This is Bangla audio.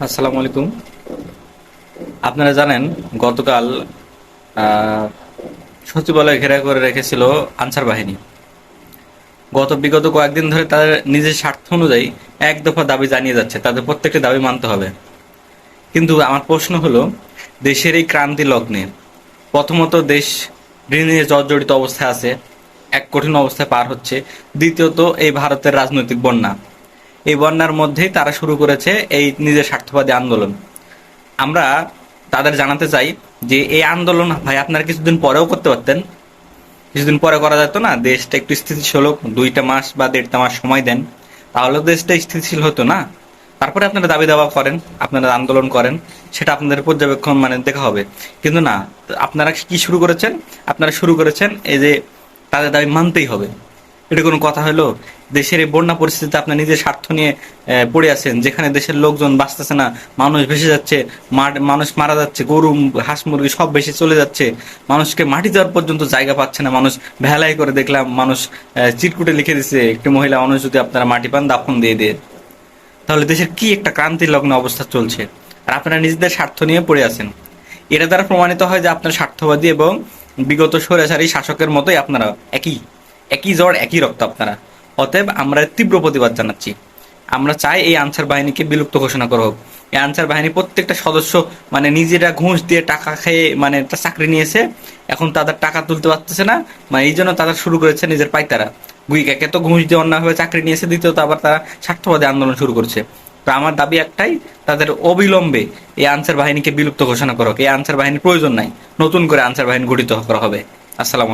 আসসালামু আলাইকুম। আপনারা জানেন গতকাল আহ, সচিবালয় ঘেরা করে রেখেছিল আনসার বাহিনী। বিগত কয়েকদিন ধরে তাদের নিজের স্বার্থ অনুযায়ী এক দফা দাবি জানিয়ে যাচ্ছে, তাদের প্রত্যেকটি দাবি মানতে হবে। কিন্তু আমার প্রশ্ন হলো, দেশের এই ক্রান্তি লগ্নে প্রথমত দেশ ঋণে জর্জরিত অবস্থায় আছে, এক কঠিন অবস্থায় পার হচ্ছে। দ্বিতীয়ত এই ভারতের রাজনৈতিক বন্যা, এই বন্যার মধ্যেই তারা শুরু করেছে এই নিজের স্বার্থবাদী আন্দোলন। আমরা তাদের জানাতে চাই যে এই আন্দোলন ভাই আপনারা কিছুদিন পরেও করতে পারতেন, কিছুদিন পরে করা যেত না? দেশটা একটু স্থিতিশীল হোক, 2টা মাস বা 1.5 মাস সময় দেন, তাহলে দেশটা স্থিতিশীল হতো না? তারপরে আপনারা দাবি দাওয়া করেন, আপনারা আন্দোলন করেন, সেটা আপনাদের পর্যবেক্ষণ দেখা হবে। কিন্তু না, আপনারা কি শুরু করেছেন? আপনারা শুরু করেছেন এই যে তাদের দাবি মানতেই হবে। এটা কোনো কথা হলো? দেশের এই বন্যা পরিস্থিতিতে আপনার নিজের স্বার্থ নিয়ে পড়ে আছেন, যেখানে দেশের লোকজন বাঁচতেছে না, মানুষ ভেসে যাচ্ছে, মানুষ মারা যাচ্ছে, গরু হাঁস মুরগি সব ভেসে চলে যাচ্ছে, মানুষকে মাটি দেওয়ার পর্যন্ত জায়গা পাচ্ছে না মানুষ। ভেলাই করে দেখলাম মানুষ চিরকুটে লিখে দিছে, একটি মহিলা মানুষ যদি আপনারা মাটি পান দাফন দিয়ে দিয়ে। তাহলে দেশের কি একটা ক্রান্তি লগ্ন অবস্থা চলছে, আর আপনারা নিজেদের স্বার্থ নিয়ে পড়ে আছেন। এটা দ্বারা প্রমাণিত হয় যে আপনার স্বার্থবাদী এবং বিগত স্বৈরাচারী শাসকের মতোই আপনারা, একই একই জড় একই রক্ত আপনারা। অতএব আমরা তীব্র প্রতিবাদ জানাচ্ছি। আমরা চাই এই আনসার বাহিনীকে বিলুপ্ত ঘোষণা করা হোক। এই আনসার বাহিনী প্রত্যেকটা সদস্য নিজেরা ঘুষ দিয়ে টাকা খেয়ে একটা চাকরি নিয়েছে, এখন তাদের টাকা তুলতে পারতেছে না, এই জন্য তারা শুরু করেছে নিজের পাইতারা। একে তো ঘুষ দিয়ে অন্যভাবে চাকরি নিয়েছে, দ্বিতীয়ত আবার তারা স্বার্থবাদী আন্দোলন শুরু করছে। তো আমার দাবি একটাই, তাদের অবিলম্বে এই আনসার বাহিনীকে বিলুপ্ত ঘোষণা করা হোক। এই আনসার বাহিনীর প্রয়োজন নাই, নতুন করে আনসার বাহিনী গঠিত করা হবে। আসসালামু আলাইকুম।